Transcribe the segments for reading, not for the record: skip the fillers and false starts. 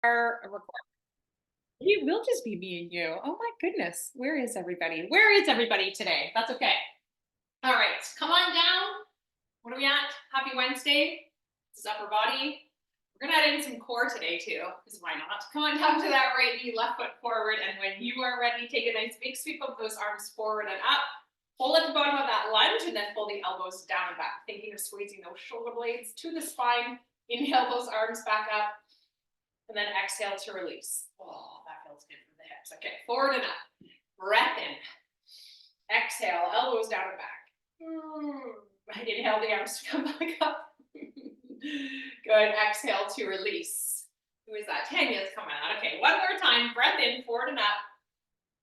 Are a record. It will just be me and you. Oh my goodness. Where is everybody? Where is everybody today? That's okay. All right. Come on down. What are we at? Happy Wednesday. This is upper body. We're going to add in some core today too, because why not? Come on down to that right knee, left foot forward. And when you are ready, take a nice big sweep of those arms forward and up. Hold at the bottom of that lunge and then pull the elbows down and back, thinking of squeezing those shoulder blades to the spine. Inhale those arms back up. And then exhale to release. Oh, that feels good for the hips. Okay, forward and up. Breath in. Exhale, elbows down and back. Inhale the arms to come back up. Good. Exhale to release. Who is that? Tanya's coming out. Okay, one more time. Breath in, forward and up.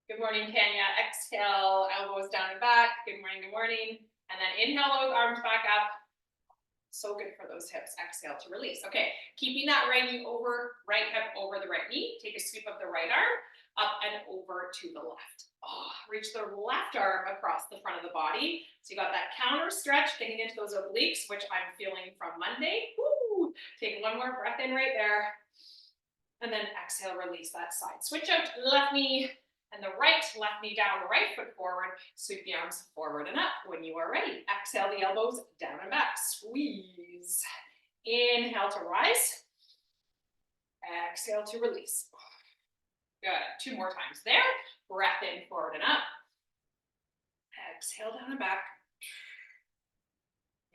Good morning, Tanya. Exhale, elbows down and back. Good morning, good morning. And then inhale those arms back up. So good for those hips. Exhale to release. Okay, keeping that right knee over, right hip over the right knee. Take a sweep of the right arm up and over to the left. Oh, reach the left arm across the front of the body. So you got that counter stretch, getting into those obliques, which I'm feeling from Monday. Woo! Take one more breath in right there. And then exhale, release that side. Switch out to the left knee and the right, left knee down, right foot forward, sweep the arms forward and up. When you are ready, exhale the elbows down and back, squeeze. Inhale to rise. Exhale to release. Good, 2 more times there. Breath in, forward and up. Exhale down and back.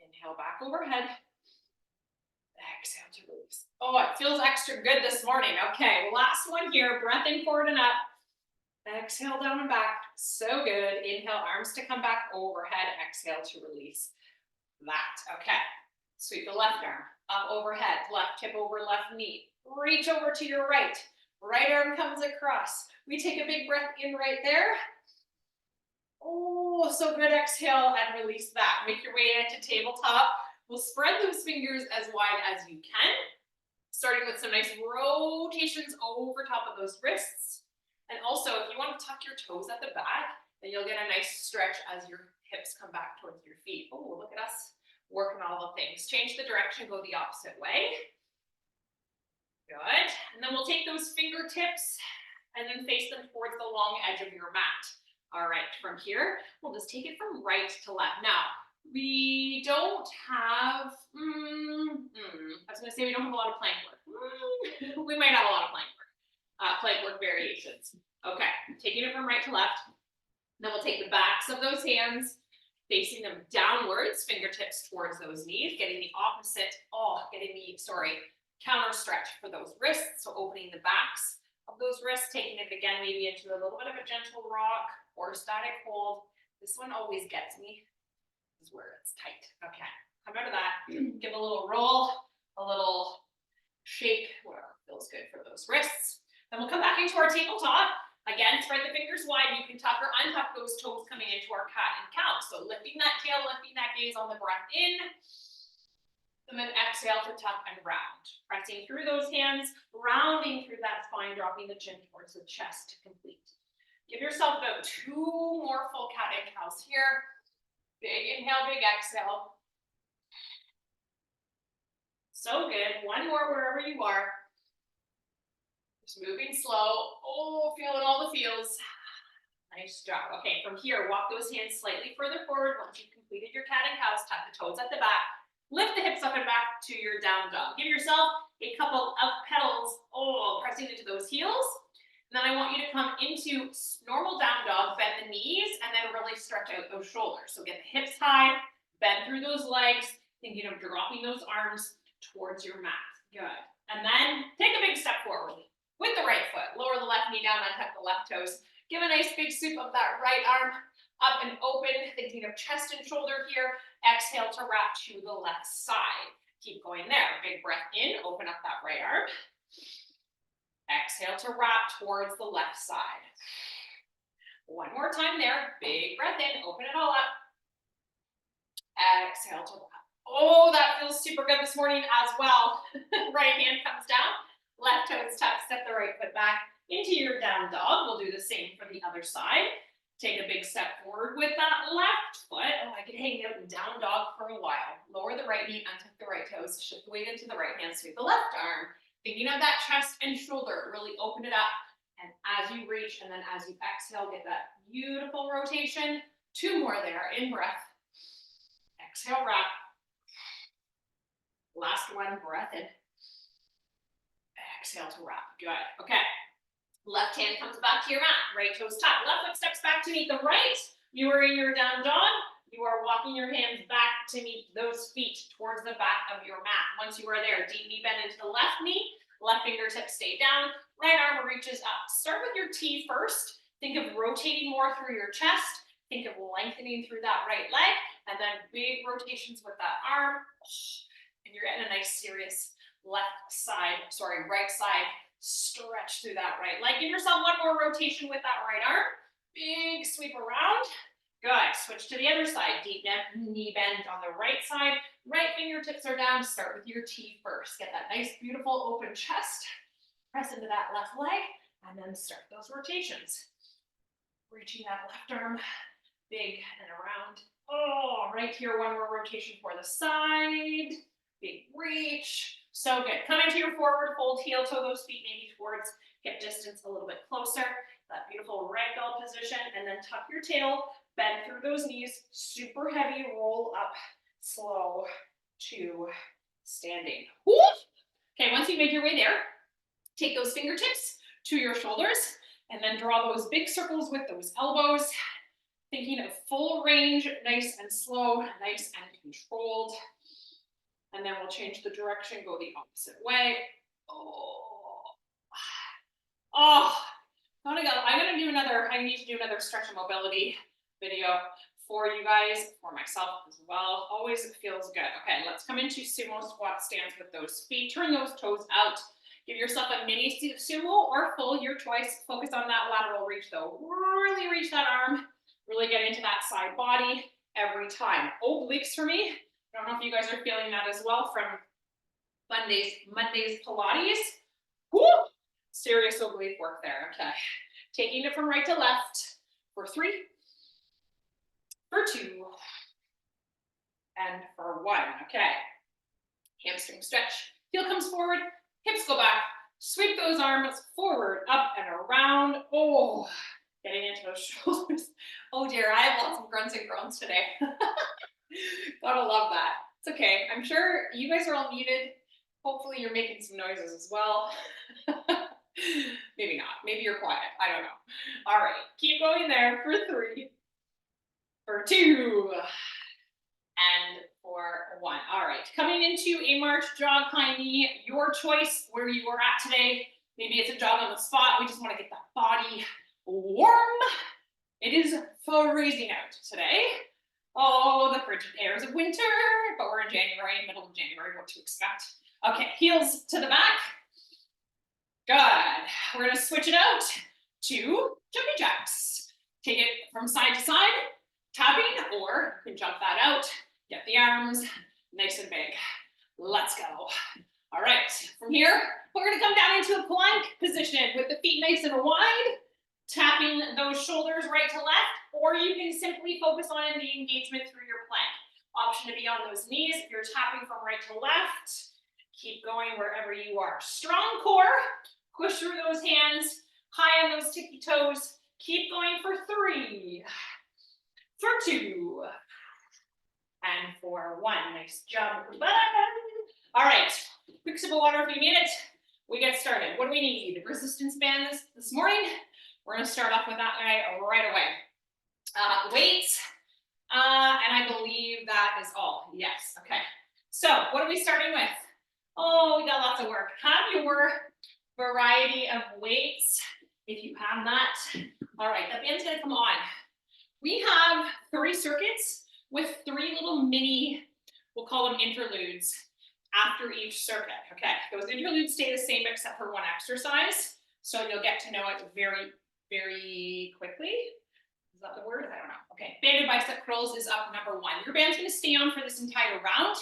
Inhale back overhead. Exhale to release. Oh, it feels extra good this morning. Okay, last one here. Breath in, forward and up. Exhale down and back. So good. Inhale, arms to come back overhead. Exhale to release that. Okay. Sweep the left arm up overhead. Left hip over left knee. Reach over to your right. Right arm comes across. We take a big breath in right there. Oh, so good. Exhale and release that. Make your way into tabletop. We'll spread those fingers as wide as you can. Starting with some nice rotations over top of those wrists. And also, if you want to tuck your toes at the back, then you'll get a nice stretch as your hips come back towards your feet. Oh, look at us working all the things. Change the direction, go the opposite way. Good. And then we'll take those fingertips and then face them towards the long edge of your mat. All right, from here, we'll just take it from right to left. Now, we don't have, I was going to say we don't have a lot of plank work. We might have a lot of plank work variations. Okay, taking it from right to left. Then we'll take the backs of those hands, facing them downwards, fingertips towards those knees, getting the opposite, counter stretch for those wrists. So opening the backs of those wrists, taking it again, maybe into a little bit of a gentle rock or static hold. This one always gets me, is where it's tight. Okay, come out of that, give a little roll, a little shake, whatever feels good for those wrists. Then we'll come back into our tabletop. Again, spread the fingers wide. You can tuck or untuck those toes coming into our cat and cow. So lifting that tail, lifting that gaze on the breath in. And then exhale to tuck and round. Pressing through those hands, rounding through that spine, dropping the chin towards the chest to complete. Give yourself about 2 more full cat and cows here. Big inhale, big exhale. So good. One more wherever you are. Just moving slow. Oh, feeling all the feels. Nice job. Okay, from here, walk those hands slightly further forward. Once you've completed your cat and cows, tuck the toes at the back. Lift the hips up and back to your down dog. Give yourself a couple of pedals, pressing into those heels. And then I want you to come into normal down dog, bend the knees, and then really stretch out those shoulders. So get the hips high, bend through those legs, thinking of dropping those arms towards your mat. Good. And then take a big step forward with the right foot. Lower the left knee down, untuck the left toes. Give a nice big sweep of that right arm up and open, thinking of chest and shoulder here. Exhale to wrap to the left side. Keep going there. Big breath in, open up that right arm. Exhale to wrap towards the left side. One more time there. Big breath in, open it all up. Exhale to wrap. Oh, that feels super good this morning as well. Right hand comes down, left toes tuck, step the right foot back into your down dog. We'll do the same for the other side. Take a big step forward with that left foot. Oh, I could hang out in down dog for a while. Lower the right knee, untuck the right toes, shift the weight into the right hand, sweep the left arm. Thinking of that chest and shoulder, really open it up. And as you reach, and then as you exhale, get that beautiful rotation. 2 more there, in breath. Exhale, wrap. Last one, breath in. Exhale to wrap, good, okay. Left hand comes back to your mat, right toes tucked. Left foot steps back to meet the right. You are in your down dog. You are walking your hands back to meet those feet towards the back of your mat. Once you are there, deep knee bend into the left knee. Left fingertips stay down. Right arm reaches up. Start with your T first. Think of rotating more through your chest. Think of lengthening through that right leg. And then big rotations with that arm. And you're getting a nice serious right side stretch through that right leg. Give yourself one more rotation with that right arm. Big sweep around. Good. Switch to the other side. Deep knee bend on the right side. Right fingertips are down. Start with your T first. Get that nice, beautiful open chest. Press into that left leg. And then start those rotations. Reaching that left arm. Big and around. Oh, right here. One more rotation for the side. Big reach. So good. Come into your forward fold, heel toe those feet maybe towards hip distance a little bit closer. That beautiful ragdoll position, and then tuck your tail, bend through those knees, super heavy, roll up, slow to standing. Woo! Okay, once you make your way there, take those fingertips to your shoulders, and then draw those big circles with those elbows, thinking of full range, nice and slow, nice and controlled. And then we'll change the direction, go the opposite way. I'm gonna do another, I need to do another stretch and mobility video for you guys, for myself as well. Always feels good. Okay, let's come into sumo squat stance with those feet. Turn those toes out. Give yourself a mini sumo or full, your choice. Focus on that lateral reach though. Really reach that arm. Really get into that side body every time. Obliques for me. I don't know if you guys are feeling that as well from Monday's Pilates. Woo! Serious oblique work there. Okay. Taking it from right to left for 3, for 2, and for 1. Okay. Hamstring stretch. Heel comes forward, hips go back. Sweep those arms forward, up and around. Oh, getting into those shoulders. Oh dear, I have lots of grunts and groans today. Gotta love that. It's okay. I'm sure you guys are all muted. Hopefully you're making some noises as well. Maybe not. Maybe you're quiet. I don't know. All right. Keep going there for 3, for 2, and for 1. All right. Coming into a march jog high knee. Your choice where you are at today. Maybe it's a jog on the spot. We just want to get that body warm. It is freezing out today. Oh, the frigid airs of winter, but we're in January, middle of January, what to expect. Okay, heels to the back. Good. We're gonna switch it out to jumping jacks. Take it from side to side, tapping, or you can jump that out. Get the arms nice and big. Let's go. All right, from here, we're gonna come down into a plank position with the feet nice and wide, tapping those shoulders right to left, or you can simply focus on the engagement through your plank. Option to be on those knees if you're tapping from right to left. Keep going wherever you are. Strong core, push through those hands, high on those tippy toes. Keep going for 3, for 2, and for 1. Nice jump. All right, quick sip of water if you need it. We get started. What do we need? Resistance bands this morning. We're gonna start off with that guy right away. Weights, and I believe that is all. Yes, okay. So what are we starting with? Oh, we got lots of work. Have your variety of weights if you have that. All right, the band's gonna come on. We have 3 circuits with 3 little mini, we'll call them interludes, after each circuit. Okay, those interludes stay the same except for 1 exercise. So you'll get to know it very, very quickly. Is that the word? I don't know. Okay, banded bicep curls is up number 1. Your band's gonna stay on for this entire round.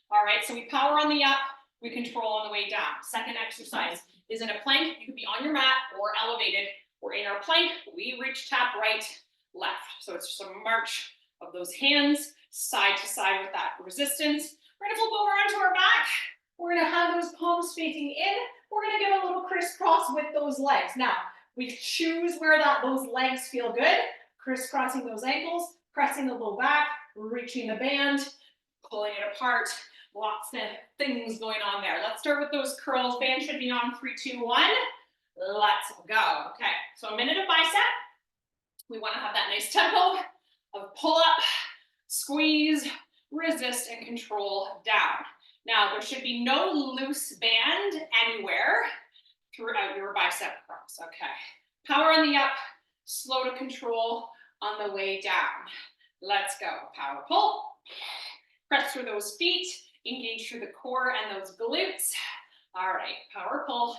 All right, so we power on the up, we control on the way down. Second exercise is in a plank. You could be on your mat or elevated. We're in our plank, we reach, tap, right, left. So it's just a march of those hands, side to side with that resistance. We're gonna flip over onto our back. We're gonna have those palms facing in. we're gonna get a little crisscross with those legs. Now, we choose where those legs feel good, crisscrossing those ankles, pressing the low back, reaching the band, pulling it apart. Lots of things going on there. Let's start with those curls. Band should be on 3, 2, 1. Let's go. Okay, so a minute of bicep. We want to have that nice tempo of pull up, squeeze, resist, and control down. Now, there should be no loose band anywhere throughout your bicep curls. Okay, power on the up, slow to control on the way down. Let's go. Power pull. Press through those feet, engage through the core and those glutes. All right, power pull,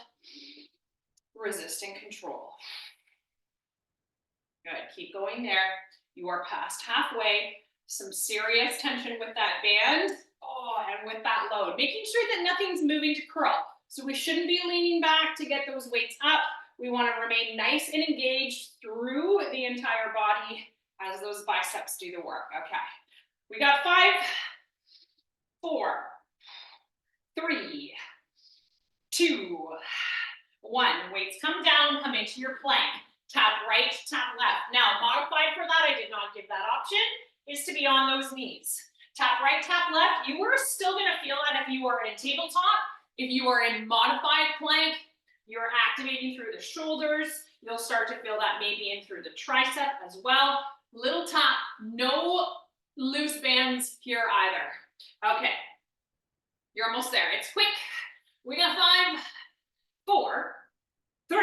resist and control. Good, keep going there. You are past halfway. Some serious tension with that band. Oh, and with that load. Making sure that nothing's moving to curl. So we shouldn't be leaning back to get those weights up. We want to remain nice and engaged through the entire body as those biceps do the work. Okay, we got 5, 4, 3, 2, 1. Weights come down, come into your plank. Tap right, tap left. Now, modified for that, I did not give that option, is to be on those knees. Tap right, tap left. You are still going to feel that if you are in tabletop. If you are in modified plank, you're activating through the shoulders. You'll start to feel that maybe in through the tricep as well. Little tap, no loose bands here either. Okay, you're almost there. It's quick. We got 5, 4, 3,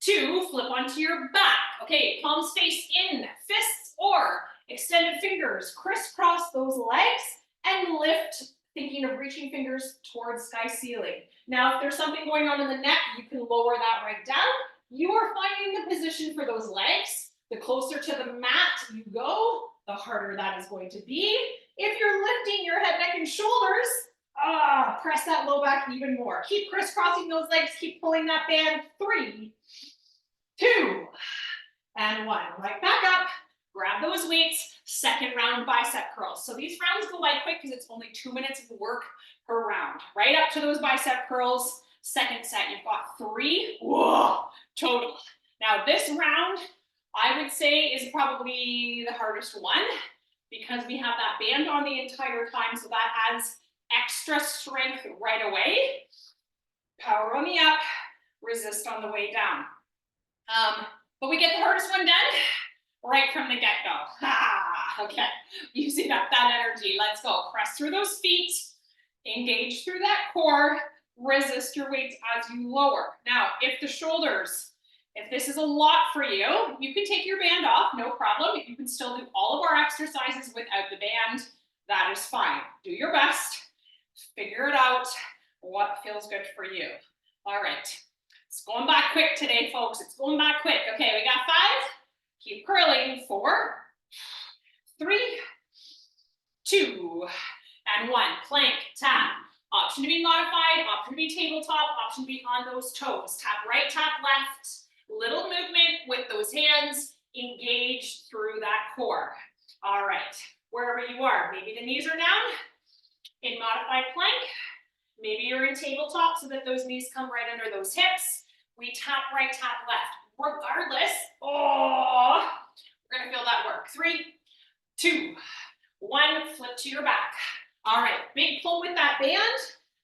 2, flip onto your back. Okay, palms face in, fists or extended fingers. Crisscross those legs and lift, thinking of reaching fingers towards sky ceiling. Now, if there's something going on in the neck, you can lower that right down. You are finding the position for those legs. The closer to the mat you go, the harder that is going to be. If you're lifting your head, neck, and shoulders, press that low back even more. Keep crisscrossing those legs. Keep pulling that band. 3, 2, and 1. Right back up. Grab those weights. Second round bicep curls. So these rounds go by quick because it's only 2 minutes of work per round. Right up to those bicep curls. Second set, you've got 3 total. Now this round, I would say, is probably the hardest one because we have that band on the entire time, so that adds extra strength right away. Power on the up, resist on the way down. But we get the hardest one done right from the get-go. Okay, using up that energy. Let's go. Press through those feet, engage through that core, resist your weights as you lower. Now, if this is a lot for you, you can take your band off, no problem. You can still do all of our exercises without the band. That is fine. Do your best. Figure it out, what feels good for you. All right, it's going back quick today, folks. It's going back quick. Okay, we got 5. Keep curling. 4, 3, 2, and 1. Plank, tap. Option to be modified, option to be tabletop, option to be on those toes. Tap right, tap left. Little movement with those hands. Engage through that core. All right, wherever you are, maybe the knees are down. In modified plank, maybe you're in tabletop so that those knees come right under those hips. We tap right, tap left. Regardless, we're gonna feel that work. 3, 2, 1, flip to your back. All right, big pull with that band,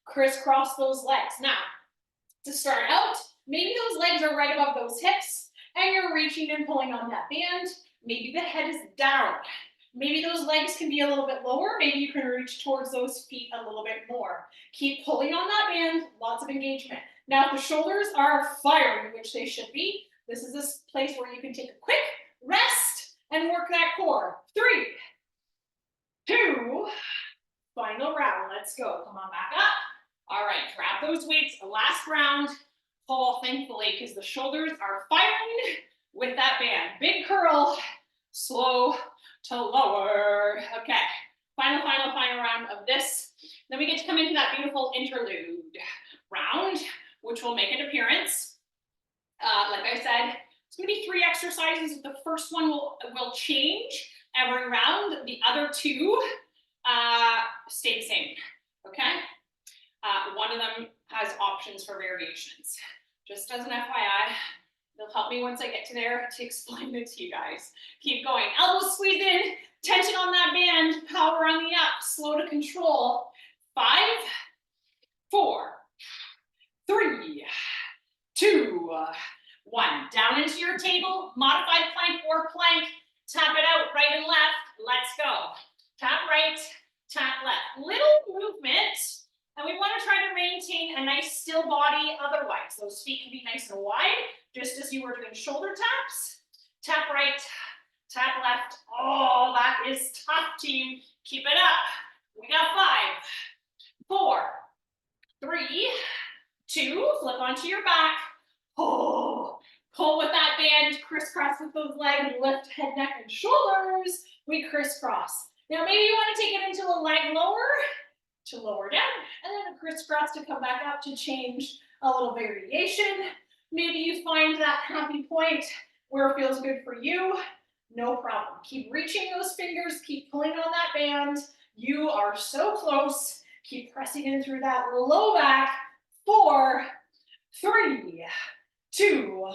crisscross those legs. Now, to start out, maybe those legs are right above those hips and you're reaching and pulling on that band. Maybe the head is down. Maybe those legs can be a little bit lower. Maybe you can reach towards those feet a little bit more. Keep pulling on that band, lots of engagement. Now, if the shoulders are firing, which they should be, this is this place where you can take a quick rest and work that core. 3, 2, final round. Let's go. Come on back up. All right, grab those weights. Last round. Pull, thankfully, because the shoulders are firing with that band. Big curl, slow to lower. Okay, final round of this. Then we get to come into that beautiful interlude round, which will make an appearance. Like I said, it's gonna be 3 exercises. The first one will change every round. The other 2 stay the same, okay? One of them has options for variations. Just as an FYI, it'll help me once I get to there to explain it to you guys. Keep going. Elbows squeeze in, tension on that band, power on the up, slow to control. 5, 4, 3, 2, 1. Down into your table, modified plank or plank. Tap it out, right and left. Let's go. Tap right, tap left. Little movement. And we want to try to maintain a nice still body otherwise. Those feet can be nice and wide, just as you were doing shoulder taps. Tap right, tap left. Oh, that is tough, team. Keep it up. We got 5, 4, 3, 2, flip onto your back. Oh, pull with that band, crisscross with those legs, lift head, neck, and shoulders. We crisscross. Now maybe you want to take it into a leg lower, to lower down, and then a crisscross to come back up to change a little variation. Maybe you find that happy point where it feels good for you. No problem. Keep reaching those fingers, keep pulling on that band. You are so close. Keep pressing in through that low back. 4, 3, 2,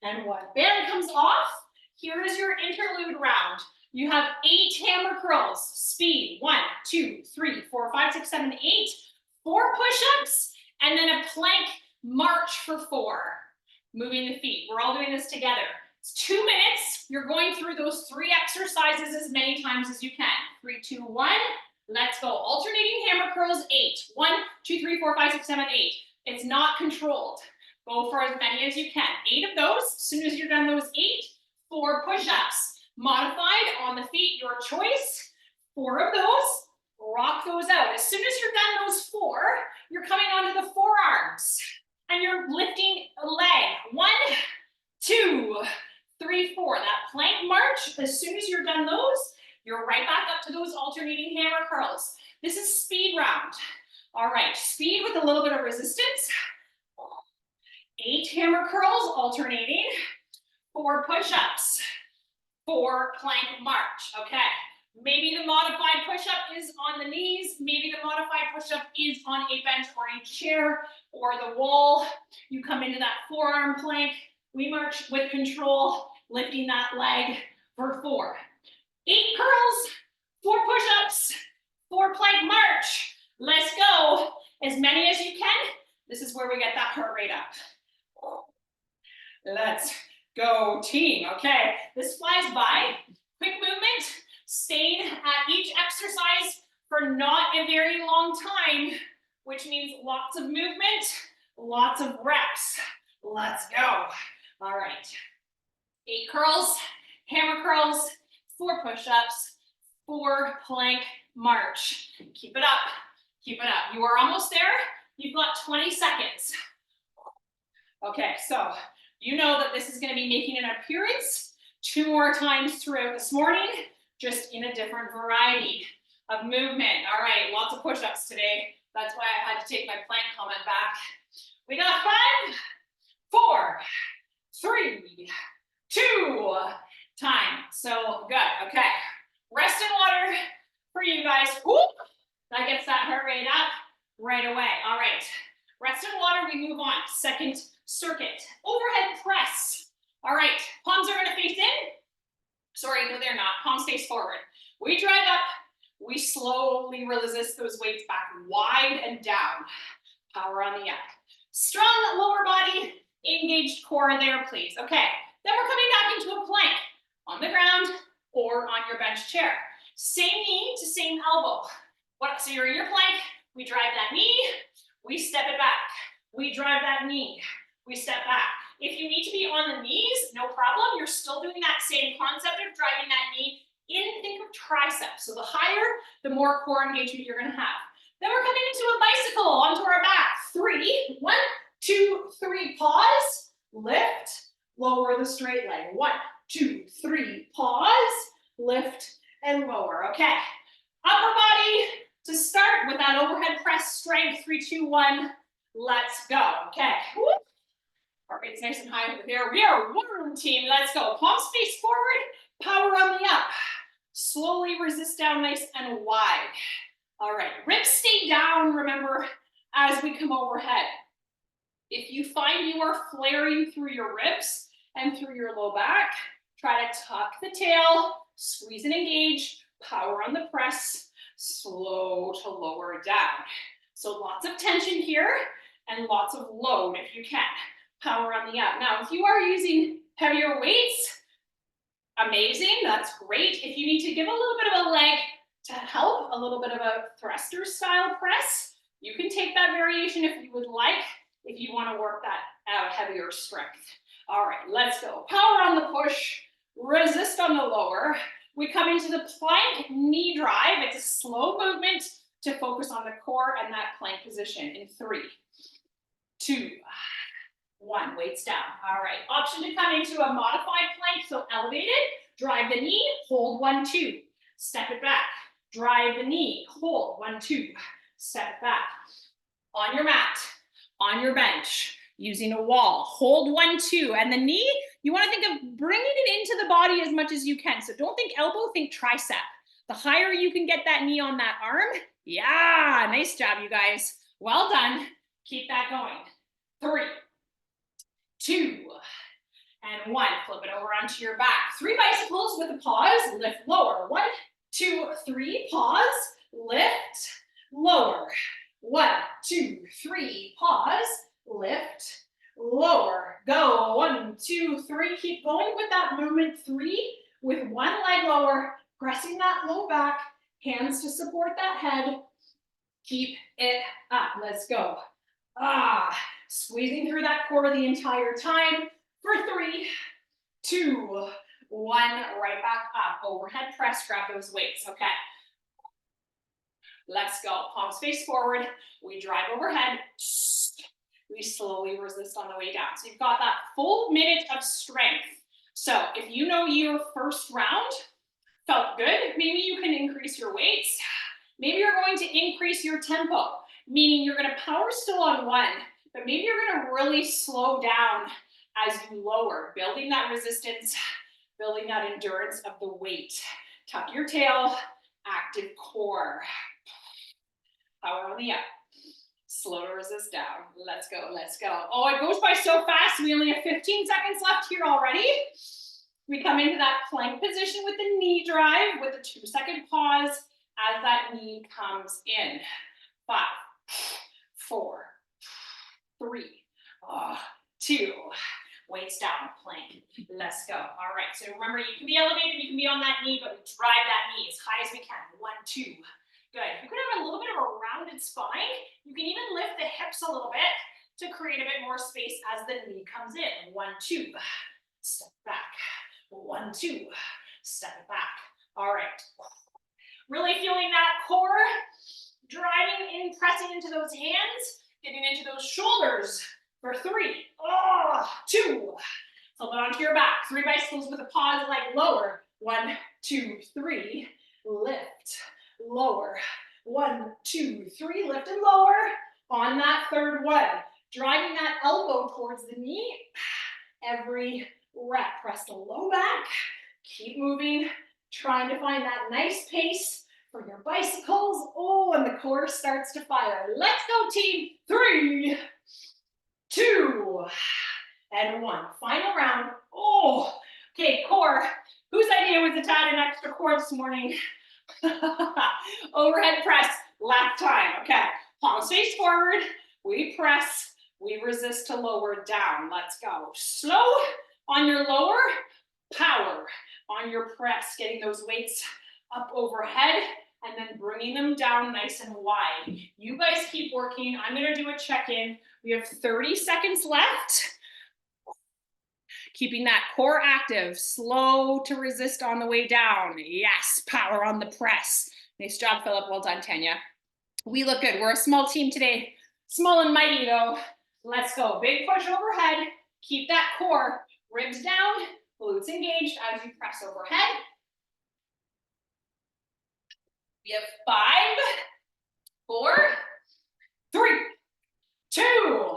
and 1. Band comes off. Here is your interlude round. You have 8 hammer curls, speed, 1, 2, 3, 4, 5, 6, 7, 8, 4 push-ups, and then a plank march for 4. Moving the feet. We're all doing this together. It's 2 minutes. You're going through those 3 exercises as many times as you can. 3, 2, 1. Let's go. Alternating hammer curls, 8. 1, 2, 3, 4, 5, 6, 7, 8. It's not controlled. Go for as many as you can. 8 of those. As soon as you're done those 8, 4 push-ups. Modified on the feet, your choice. 4 of those. Rock those out. As soon as you're done those 4, you're coming onto the forearms. And you're lifting a leg. 1, 2, 3, 4. That plank march, as soon as you're done those, you're right back up to those alternating hammer curls. This is speed round. All right, speed with a little bit of resistance. 8 hammer curls alternating. 4 push-ups. 4 plank march, okay. Maybe the modified push-up is on the knees. Maybe the modified push-up is on a bench or a chair or the wall. You come into that forearm plank. We march with control, lifting that leg for 4. 8 curls, 4 push-ups, 4 plank march. Let's go. As many as you can. This is where we get that heart rate up. Let's go, team. Okay, this flies by. Quick movement. Staying at each exercise for not a very long time, which means lots of movement, lots of reps. Let's go. All right. 8 curls, hammer curls, 4 push-ups, 4 plank march. Keep it up. Keep it up. You are almost there. You've got 20 seconds. Okay, so you know that this is going to be making an appearance 2 more times throughout this morning, just in a different variety of movement. All right, lots of push-ups today. That's why I had to take my plank comment back. We got 5, 4, 3, 2, time. So good, okay. Rest and water for you guys. Whoop. That gets that heart rate up right away. All right, rest and water, we move on. Second circuit, overhead press. All right, palms are gonna face in. Sorry, no, they're not. Palms face forward. We drive up, we slowly resist those weights back wide and down. Power on the up. Strong lower body, engaged core there, please. Okay, then we're coming back into a plank on the ground or on your bench chair. Same knee to same elbow. So you're in your plank, we drive that knee, we step it back. We drive that knee, we step back. If you need to be on the knees, no problem. You're still doing that same concept of driving that knee in, think of triceps. So the higher, the more core engagement you're gonna have. Then we're coming into a bicycle onto our back. 3, 1, 2, 3, pause, lift, lower the straight leg. 1, 2, 3, pause, lift, and lower. Okay, upper body to start with that overhead press strength. 3, 2, 1, let's go. Okay, whoop. Heart rate's nice and high over here. We are warm, team. Let's go. Palms face forward, power on the up. Slowly resist down nice and wide. All right, ribs stay down, remember, as we come overhead. If you find you are flaring through your ribs and through your low back, try to tuck the tail, squeeze and engage, power on the press, slow to lower down. So lots of tension here and lots of load if you can. Power on the up. Now, if you are using heavier weights, amazing, that's great. If you need to give a little bit of a leg to help, a little bit of a thruster style press, you can take that variation if you would like, if you want to work that out, heavier strength. All right, let's go. Power on the push, resist on the lower. We come into the plank knee drive. It's a slow movement to focus on the core and that plank position in 3, 2, 1, weights down. All right, option to come into a modified plank, so elevated, drive the knee, hold 1, 2, step it back, drive the knee, hold 1, 2, step it back. On your mat, on your bench, using a wall, hold 1, 2, and the knee, you want to think of bringing it into the body as much as you can. So don't think elbow, think tricep. The higher you can get that knee on that arm, yeah, nice job, you guys. Well done. Keep that going. 3, 2, and 1. Flip it over onto your back. 3 bicycles with a pause. Lift lower. 1, 2, 3. Pause. Lift. Lower. 1, 2, 3. Pause. Lift. Lower. Go. 1, 2, 3. Keep going with that movement. 3 with 1 leg lower. Pressing that low back. Hands to support that head. Keep it up. Let's go. Squeezing through that core the entire time for 3, 2, 1. Right back up. Overhead press. Grab those weights. Okay. Let's go. Palms face forward. We drive overhead. We slowly resist on the way down. So you've got that full minute of strength. So if you know your first round felt good, maybe you can increase your weights. Maybe you're going to increase your tempo, meaning you're going to power still on 1, but maybe you're going to really slow down as you lower, building that resistance, building that endurance of the weight. Tuck your tail, active core. Power on the up. Slow to resist down. Let's go, let's go. Oh, it goes by so fast. We only have 15 seconds left here already. We come into that plank position with the knee drive with a 2-second pause as that knee comes in. 5, 4, 3, 2, weights down, plank. Let's go. All right, so remember, you can be elevated, you can be on that knee, but we drive that knee as high as we can. 1, 2. Good. You can have a little bit of a rounded spine. You can even lift the hips a little bit to create a bit more space as the knee comes in. 1, 2, step back. 1, 2, step it back. All right. Really feeling that core, driving in, pressing into those hands, getting into those shoulders for 3, 2, flip it onto your back. 3 bicycles with a pause, leg lower. 1, 2, 3, lift, lower. 1, 2, 3, lift and lower. On that third one, driving that elbow towards the knee. Every rep, press the low back. Keep moving, trying to find that nice pace for your bicycles. Oh, and the core starts to fire. Let's go, team. 3, 2, and 1. Final round. Oh, okay, core. Whose idea was to add an extra core this morning? Overhead press, lap time. Okay, palms face forward. We press, we resist to lower down. Let's go. Slow on your lower, power on your press, getting those weights up overhead and then bringing them down nice and wide. You guys keep working. I'm going to do a check-in. We have 30 seconds left. Keeping that core active, slow to resist on the way down. Yes, power on the press. Nice job, Philip. Well done, Tanya. We look good. We're a small team today. Small and mighty, though. Let's go. Big push overhead. Keep that core. Ribs down, glutes engaged as you press overhead. We have 5, 4, 3, 2,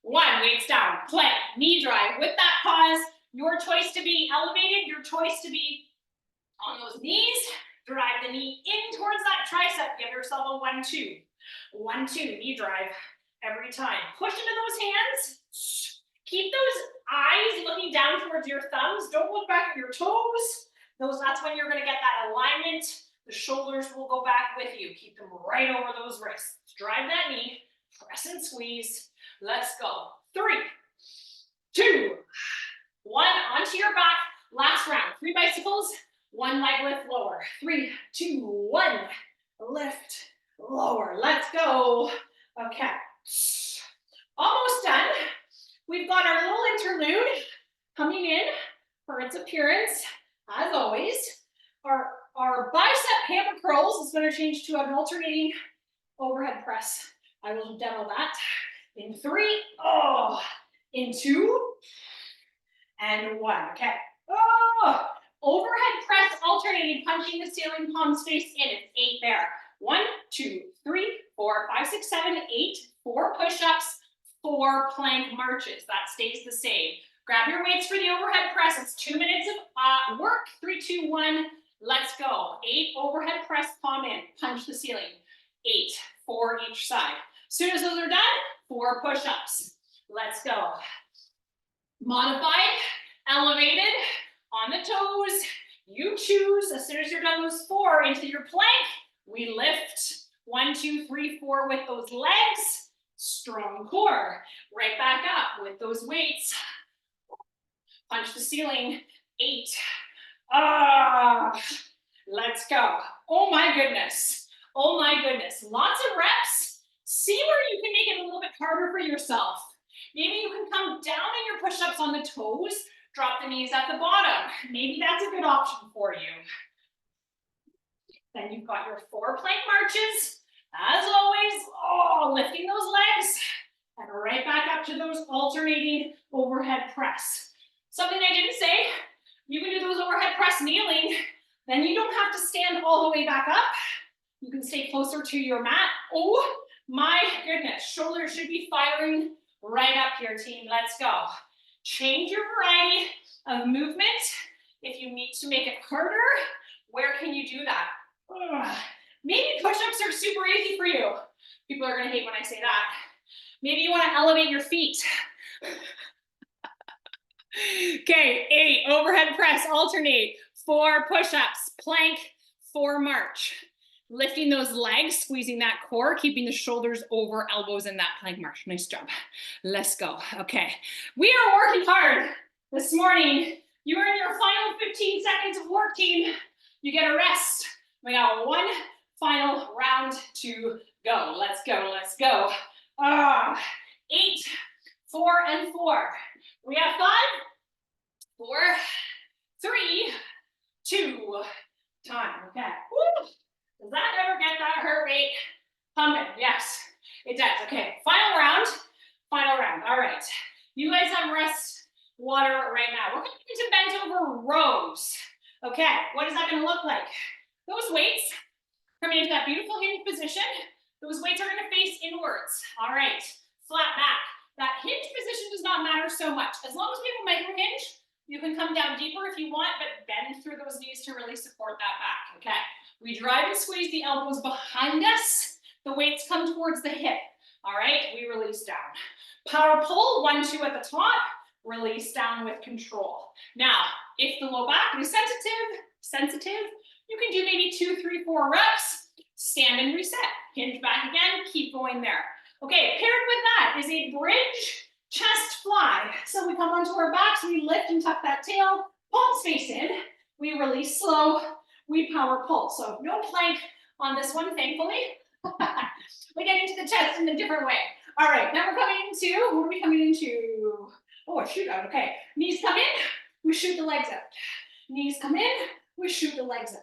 1. Weights down. Plank, knee drive with that pause. Your choice to be elevated, your choice to be on those knees. Drive the knee in towards that tricep. Give yourself a 1, 2. 1, 2, knee drive. every time. Push into those hands. Keep those eyes looking down towards your thumbs. Don't look back at your toes. That's when you're going to get that alignment. The shoulders will go back with you. Keep them right over those wrists. Drive that knee. Press and squeeze. Let's go. 3, 2, 1. Onto your back. Last round. 3 bicycles. 1 leg lift lower. 3, 2, 1. Lift lower. Let's go. Okay. Almost done. We've got our little interlude coming in for its appearance. As always, our bicep hammer curls is going to change to an alternating overhead press. I will demo that in 3, in 2, and 1. Okay. Overhead press alternating, punching the ceiling, palms face in. It's 8 there. 1, 2, 3, 4, 5, 6, 7, 8. 4 push-ups, 4 plank marches. That stays the same. Grab your weights for the overhead press. It's 2 minutes of work. 3, 2, 1. Let's go. 8 overhead press, palm in. Punch the ceiling. 8, 4 each side. As soon as those are done, 4 push-ups. Let's go. Modified, elevated, on the toes. You choose. As soon as you're done those 4 into your plank, we lift. 1, 2, 3, 4 with those legs. Strong core. Right back up with those weights. Punch the ceiling. 8. Let's go. Oh my goodness. Oh my goodness. Lots of reps. See where you can make it a little bit harder for yourself. Maybe you can come down in your push-ups on the toes. Drop the knees at the bottom. Maybe that's a good option for you. Then you've got your 4 plank marches. As always, lifting those legs. And right back up to those alternating overhead press. Something I didn't say, you can do those overhead press kneeling. Then you don't have to stand all the way back up. You can stay closer to your mat. Oh my goodness, shoulders should be firing right up here, team. Let's go. Change your variety of movement. If you need to make it harder, where can you do that? Maybe push-ups are super easy for you. People are gonna hate when I say that. Maybe you wanna elevate your feet. Okay, 8, overhead press, alternate. 4 push-ups, plank, 4 march. Lifting those legs, squeezing that core, keeping the shoulders over elbows in that plank march. Nice job. Let's go. Okay. We are working hard this morning. You're in your final 15 seconds of work, team. You get a rest. We got 1 final round to go. Let's go. Let's go. 8, 4, and 4. We have 5, 4, 3, 2, time. Okay. Woo. Does that ever get that heart rate pumping? Yes, it does. Okay, final round. Final round. All right. You guys have rest water right now. We're going into bent over rows. Okay, what is that going to look like? Those weights coming into that beautiful hinge position. Those weights are going to face inwards. All right, flat back. That hinge position does not matter so much. As long as we have a micro hinge, you can come down deeper if you want, but bend through those knees to really support that back. Okay. We drive and squeeze the elbows behind us. The weights come towards the hip. All right, we release down. Power pull, 1, 2 at the top. Release down with control. Now, if the low back is sensitive, you can do maybe 2, 3, 4 reps. Stand and reset. Hinge back again. Keep going there. Okay, paired with that is a bridge chest fly. So we come onto our backs, we lift and tuck that tail, palms face in. We release slow. We power pull. So no plank on this one, thankfully. We get into the chest in a different way. All right, now we're coming into, what are we coming into? Oh, a shoot out, okay. Knees come in, we shoot the legs out. Knees come in, we shoot the legs out.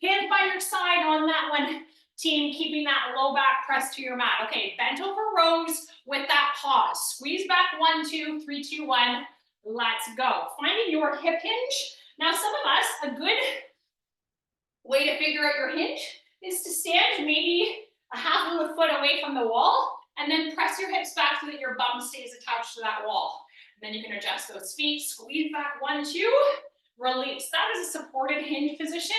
Hands by your side on that one, team, keeping that low back pressed to your mat. Okay, bent over rows with that pause. Squeeze back, 1, 2, 3, 2, 1. Let's go. Finding your hip hinge. Now, some of us, a good way to figure out your hinge is to stand maybe a half of a foot away from the wall and then press your hips back so that your bum stays attached to that wall. And then you can adjust those feet, squeeze back, 1, 2, release. That is a supported hinge position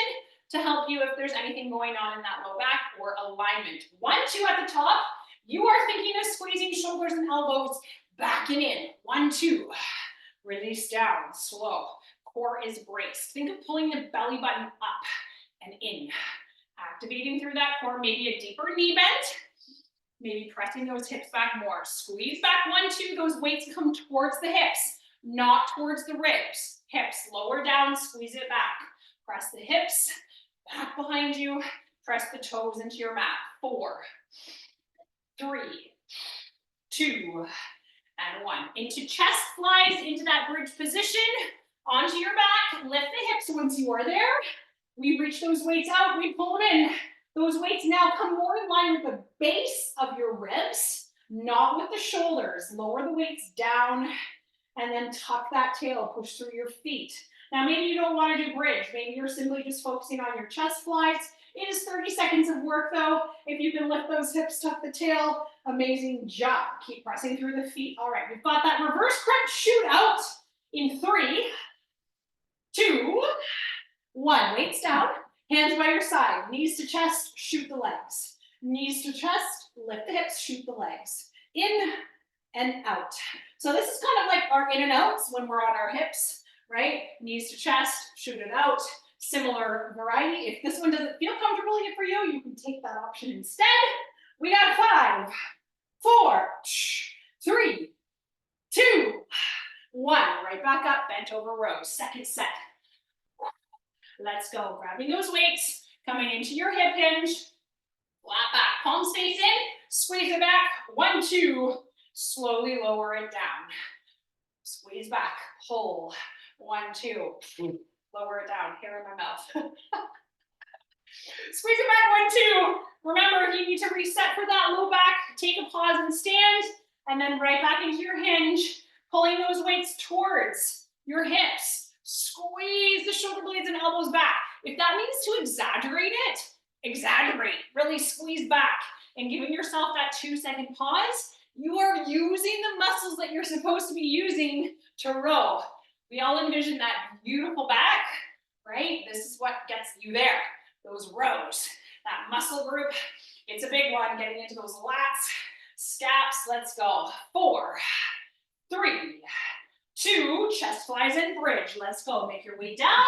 to help you if there's anything going on in that low back or alignment. 1, 2 at the top. You are thinking of squeezing shoulders and elbows back and in. 1, 2. Release down, slow. Core is braced. Think of pulling the belly button up and in. Activating through that core, maybe a deeper knee bend. Maybe pressing those hips back more. Squeeze back, 1, 2. Those weights come towards the hips, not towards the ribs. Hips lower down, squeeze it back. Press the hips back behind you. Press the toes into your mat. 4, 3, 2, and 1. Into chest flies, into that bridge position. Onto your back, lift the hips once you are there. We reach those weights out, we pull them in. Those weights now come more in line with the base of your ribs, not with the shoulders. Lower the weights down and then tuck that tail, push through your feet. Now maybe you don't want to do bridge, maybe you're simply just focusing on your chest flies. It is 30 seconds of work though. If you can lift those hips, tuck the tail, amazing job. Keep pressing through the feet. All right, we've got that reverse crunch shoot out in 3, 2, 1. Weights down, hands by your side, knees to chest, shoot the legs. Knees to chest, lift the hips, shoot the legs. In and out. So this is kind of like our in and outs when we're on our hips, right? Knees to chest, shoot it out. Similar variety. If this one doesn't feel comfortable for you, you can take that option instead. We got 5, 4, 3, 2, 1. Right back up, bent over rows. Second set. Let's go. Grabbing those weights, coming into your hip hinge. Flat back, palms face in, squeeze it back. 1, 2. Slowly lower it down. Squeeze back, pull. 1, 2. Lower it down, hair in my mouth. Squeeze it back, 1, 2. Remember, you need to reset for that low back. Take a pause and stand, and then right back into your hinge, pulling those weights towards your hips. Squeeze the shoulder blades and elbows back. If that means to exaggerate it, exaggerate. Really squeeze back and giving yourself that 2-second pause. You are using the muscles that you're supposed to be using to row. We all envision that beautiful back, right? This is what gets you there. Those rows, that muscle group. It's a big one, getting into those lats, scaps. Let's go. 4, 3, 2, chest flies and bridge. Let's go. Make your way down.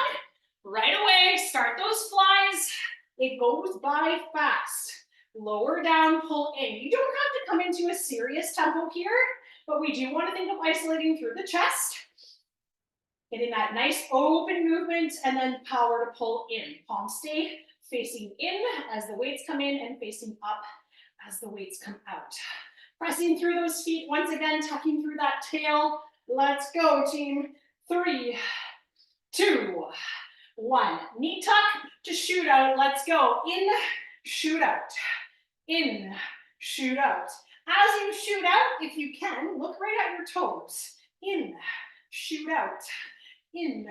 Right away, start those flies. It goes by fast. Lower down, pull in. You don't have to come into a serious tempo here, but we do want to think of isolating through the chest. Getting that nice open movement and then power to pull in. Palms stay facing in as the weights come in and facing up as the weights come out. Pressing through those feet once again, tucking through that tail. Let's go, team. 3, 2, 1. Knee tuck to shoot out. Let's go. In, shoot out. In, shoot out. As you shoot out, if you can, look right at your toes. In, shoot out. In,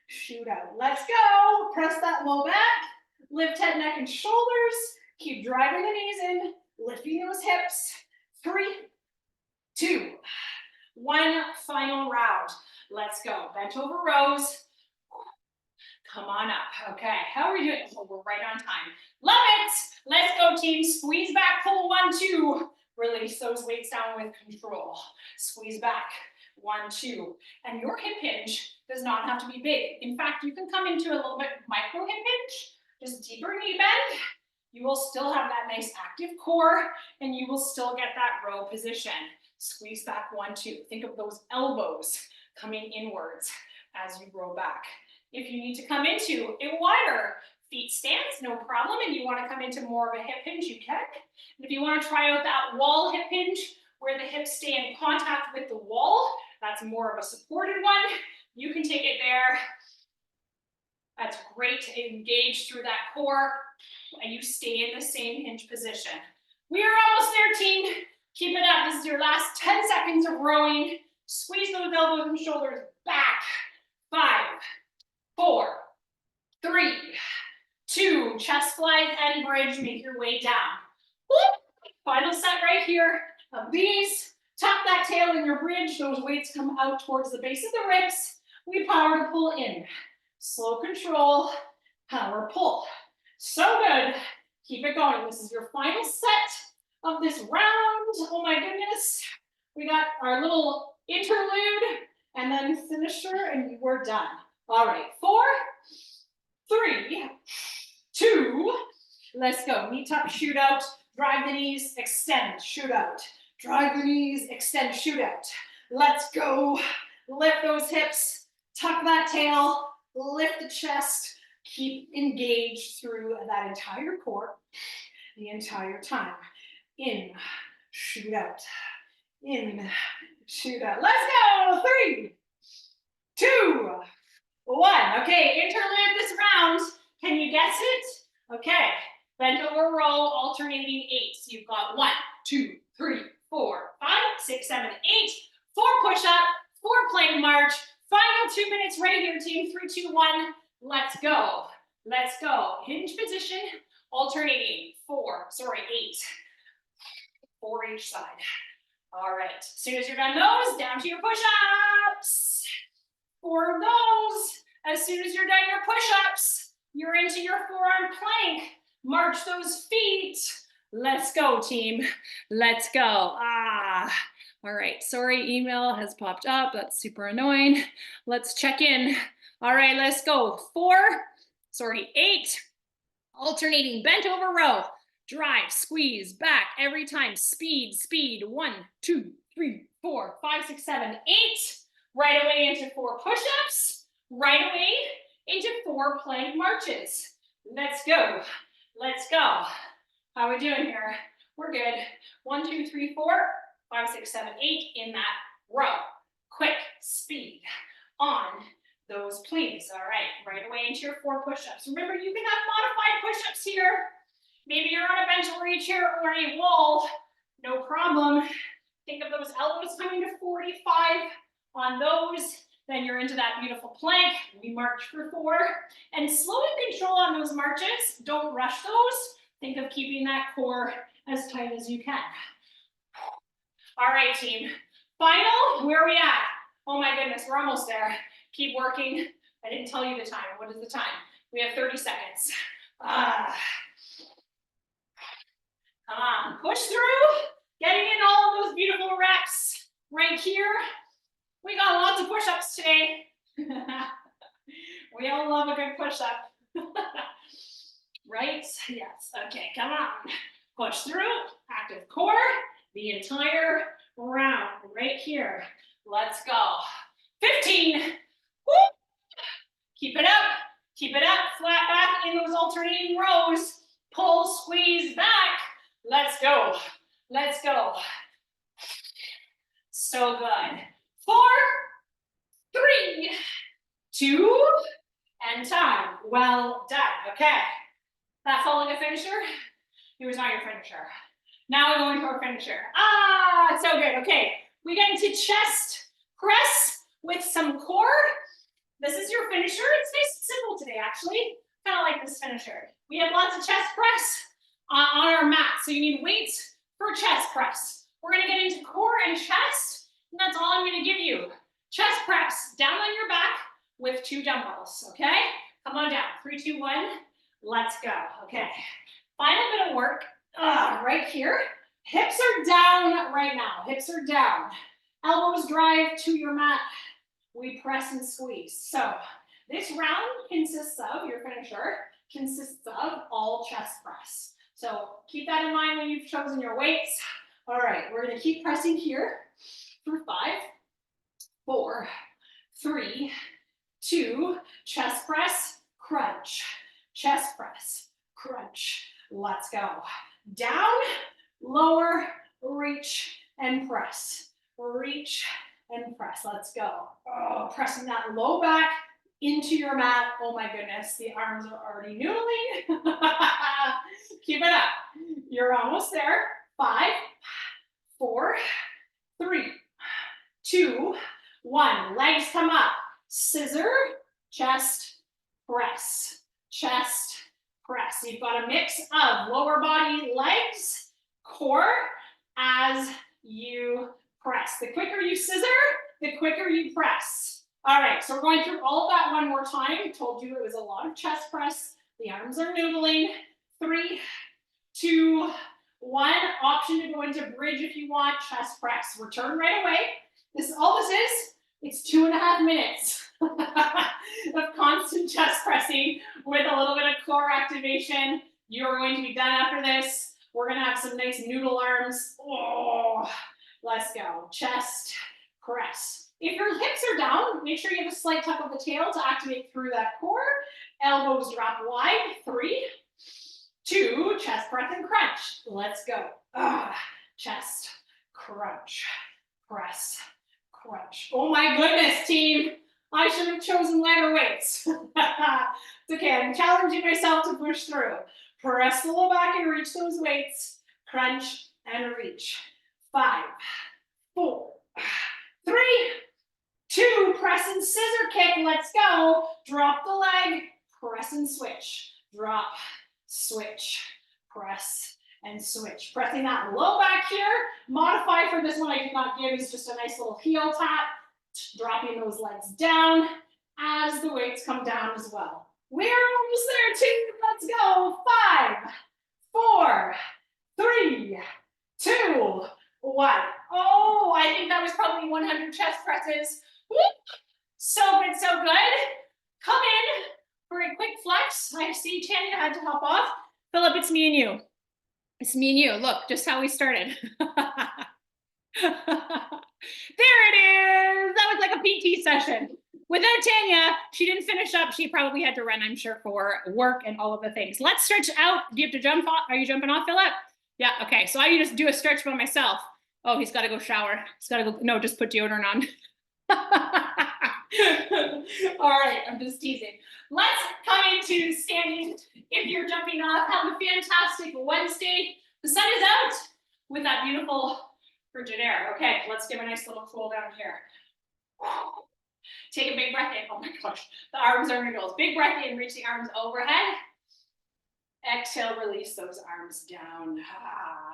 shoot out. Let's go. Press that low back. Lift head, neck, and shoulders. Keep driving the knees in. Lifting those hips. 3, 2, 1. Final round. Let's go. Bent over rows. Come on up. Okay, how are we doing? Oh, we're right on time. Love it. Let's go, team. Squeeze back, pull. 1, 2. Release those weights down with control. Squeeze back. 1, 2. And your hip hinge does not have to be big. In fact, you can come into a little bit micro hip hinge, just deeper knee bend. You will still have that nice active core, and you will still get that row position. Squeeze back. 1, 2. Think of those elbows coming inwards as you row back. If you need to come into a wider feet stance, no problem, and you want to come into more of a hip hinge, you can. And if you want to try out that wall hip hinge, where the hips stay in contact with the wall, that's more of a supported one, you can take it there. That's great to engage through that core, and you stay in the same hinge position. We are almost there, team. Keep it up. This is your last 10 seconds of rowing. Squeeze those elbows and shoulders back. 5, 4, 3, 2, chest flies and bridge. Make your way down. Woo! Final set right here of these. Tuck that tail in your bridge. Those weights come out towards the base of the ribs. We power to pull in. Slow control, power pull. So good. Keep it going. This is your final set of this round. Oh my goodness. We got our little interlude and then finisher and we're done. All right, 4, 3, 2, let's go. Knee tuck, shoot out, drive the knees, extend, shoot out. Drive the knees, extend, shoot out. Let's go. Lift those hips, tuck that tail, lift the chest, keep engaged through that entire core the entire time. In, shoot out. In, shoot out. Let's go. 3, 2, 1. Okay, interlude this round. Can you guess it? Okay, bent over row, alternating 8. So you've got 1, 2, 3, 4, 5, 6, 7, 8. 4 push-up, 4 plank march. Final 2 minutes right here, team. 3, 2, 1. Let's go. Let's go. Hinge position, alternating 8. 4 each side. All right. As soon as you're done those, down to your push-ups. 4 of those. As soon as you're done your push-ups, you're into your forearm plank. March those feet. Let's go, team. Let's go. All right. Sorry, email has popped up. That's super annoying. Let's check in. All right, let's go. 8. Alternating bent over row. Drive, squeeze, back every time. Speed, speed. 1, 2, 3, 4, 5, 6, 7, 8. Right away into 4 push-ups. Right away into 4 plank marches. Let's go. Let's go. How are we doing here? We're good. 1, 2, 3, 4, 5, 6, 7, 8 in that row. Quick speed on those please. All right, right away into your 4 push-ups. Remember, you can have modified push-ups here. Maybe you're on a bench or a chair or a wall. No problem. Think of those elbows coming to 45 on those. Then you're into that beautiful plank. We march for 4. And slow and control on those marches. Don't rush those. Think of keeping that core as tight as you can. All right, team. Final, where are we at? Oh my goodness, we're almost there. Keep working. I didn't tell you the time. What is the time? We have 30 seconds. Come on, push through. Getting in all of those beautiful reps right here. We got lots of push-ups today. We all love a good push-up. Right? Yes. Okay, come on. Push through. Active core. The entire round right here. Let's go. 15. Woo. Keep it up. Keep it up. Flat back in those alternating rows. Pull, squeeze back. Let's go. Let's go. So good. 4, 3, 2, and time. Well done. Okay. That following a finisher? It was not your finisher. Now we're going to our finisher. So good. Okay. We get into chest press with some core. This is your finisher. It's nice and simple today, actually. Kind of like this finisher. We have lots of chest press on our mat. So you need weights for chest press. We're going to get into core and chest, and that's all I'm going to give you. Chest press down on your back with 2 dumbbells, okay? Come on down. 3, 2, 1. Let's go. Okay. Final bit of work right here. Hips are down right now. Hips are down. Elbows drive to your mat. We press and squeeze. So this round consists of, your finisher, consists of all chest press. So keep that in mind when you've chosen your weights. All right, we're going to keep pressing here for 5, 4, 3, 2, chest press, crunch, chest press, crunch. Let's go. Down, lower, reach, and press. Reach and press. Let's go. Oh, pressing that low back into your mat. Oh my goodness, the arms are already noodling. Keep it up. You're almost there. 5, 4, 3, 2, 1. Legs come up. Scissor, chest, press, chest, press. You've got a mix of lower body, legs, core as you press. The quicker you scissor, the quicker you press. All right, so we're going through all of that one more time. I told you it was a lot of chest press. The arms are noodling. 3, 2, One option to go into bridge if you want, chest press. Return right away. All this is, it's 2.5 minutes of constant chest pressing with a little bit of core activation. You're going to be done after this. We're gonna have some nice noodle arms. Oh, let's go. Chest press. If your hips are down, make sure you have a slight tuck of the tail to activate through that core. Elbows drop wide. 3, 2, chest press and crunch. Let's go. Chest, crunch, press, crunch. Oh my goodness, team. I should have chosen lighter weights. It's okay, I'm challenging myself to push through. Press the low back and reach those weights. Crunch and reach. 5, 4, 3, 2, press and scissor kick. Let's go. Drop the leg, press and switch. Drop, switch, press, and switch. Pressing that low back here. Modify for this one I did not give is just a nice little heel tap. Dropping those legs down as the weights come down as well. We're almost there, team. Let's go. 5, 4, 3, 2, 1. Oh, I think that was probably 100 chest presses. Woo! So good, so good. Come in for a quick flex. I see Tanya had to hop off. Philip, it's me and you. It's me and you. Look, just how we started. There it is. That was like a PT session. Without Tanya, she didn't finish up. She probably had to run, I'm sure, for work and all of the things. Let's stretch out. Do you have to jump off? Are you jumping off, Philip? Yeah, okay. So I need to do a stretch by myself. Oh, he's got to go shower. He's got to go. No, just put deodorant on. All right, I'm just teasing. Let's come into standing. If you're jumping off, have a fantastic Wednesday. The sun is out with that beautiful frigid air. Okay, let's give a nice little cool down here. Take a big breath in. Oh my gosh, the arms are noodles. Big breath in, reach the arms overhead. Exhale, release those arms down.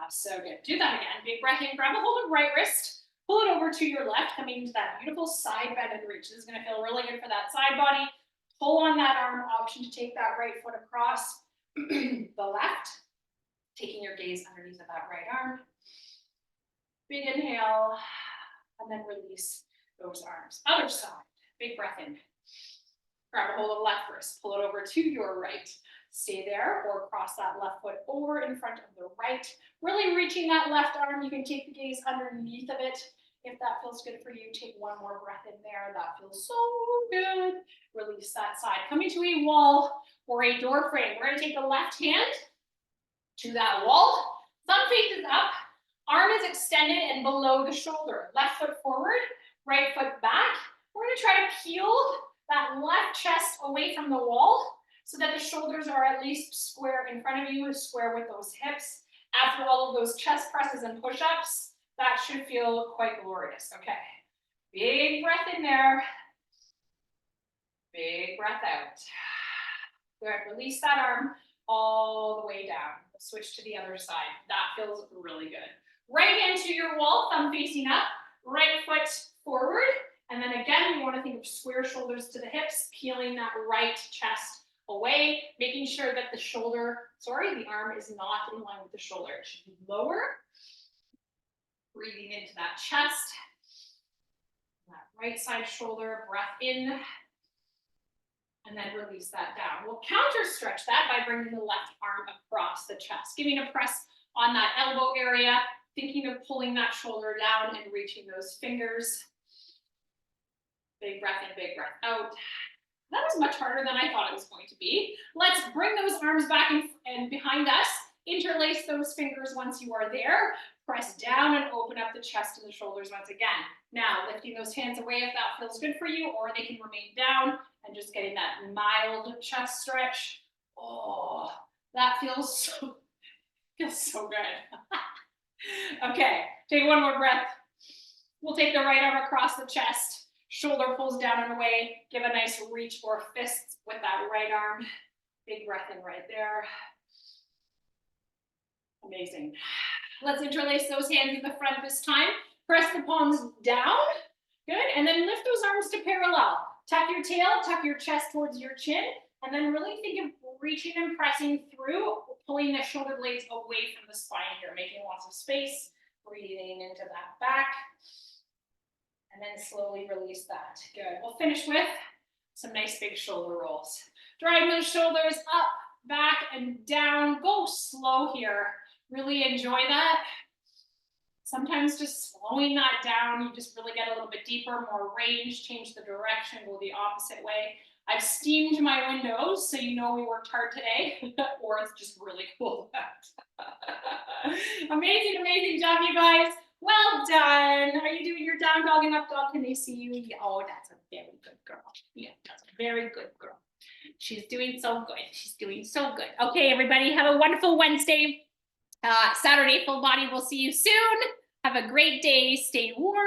So good. Do that again. Big breath in, grab a hold of right wrist, pull it over to your left, coming into that beautiful side bend and reach. This is gonna feel really good for that side body. Pull on that arm, option to take that right foot across the left, taking your gaze underneath of that right arm. Big inhale, and then release those arms. Other side, big breath in. Grab a hold of the left wrist, pull it over to your right. Stay there or cross that left foot over in front of the right. Really reaching that left arm. You can take the gaze underneath of it. If that feels good for you, take one more breath in there. That feels so good. Release that side. Coming to a wall or a door frame. We're gonna take the left hand to that wall. Thumb faces up. Arm is extended and below the shoulder. Left foot forward, right foot back. We're gonna try to peel that left chest away from the wall so that the shoulders are at least square in front of you, square with those hips. After all of those chest presses and push-ups, that should feel quite glorious. Okay, big breath in there. Big breath out. Good, release that arm all the way down. Switch to the other side. That feels really good. Right hand to your wall, thumb facing up, right foot forward. And then again, we want to think of square shoulders to the hips, peeling that right chest away, making sure that the arm is not in line with the shoulder. It should be lower. Breathing into that chest. That right side shoulder, breath in. And then release that down. We'll counter stretch that by bringing the left arm across the chest, giving a press on that elbow area, thinking of pulling that shoulder down and reaching those fingers. Big breath in, big breath out. That was much harder than I thought it was going to be. Let's bring those arms back and behind us. Interlace those fingers once you are there. Press down and open up the chest and the shoulders once again. Now, lifting those hands away if that feels good for you, or they can remain down and just getting that mild chest stretch. Oh, that feels so good. Okay, take one more breath. We'll take the right arm across the chest. Shoulder pulls down and away. Give a nice reach or fists with that right arm. Big breath in right there. Amazing. Let's interlace those hands in the front this time. Press the palms down. Good. And then lift those arms to parallel. Tuck your tail, tuck your chest towards your chin, and then really think of reaching and pressing through, pulling the shoulder blades away from the spine here, making lots of space, breathing into that back, and then slowly release that. Good. We'll finish with some nice big shoulder rolls. Drive those shoulders up, back, and down. Go slow here. Really enjoy that. Sometimes just slowing that down, you just really get a little bit deeper, more range, change the direction, go the opposite way. I've steamed my windows, so you know we worked hard today, or it's just really cool. Amazing, amazing job, you guys. Well done. Are you doing your down dog and up dog? Can they see you? Yeah. Oh, that's a very good girl. Yeah, that's a very good girl. She's doing so good. She's doing so good. Okay, everybody, have a wonderful Wednesday. Saturday, full body. We'll see you soon. Have a great day. Stay warm.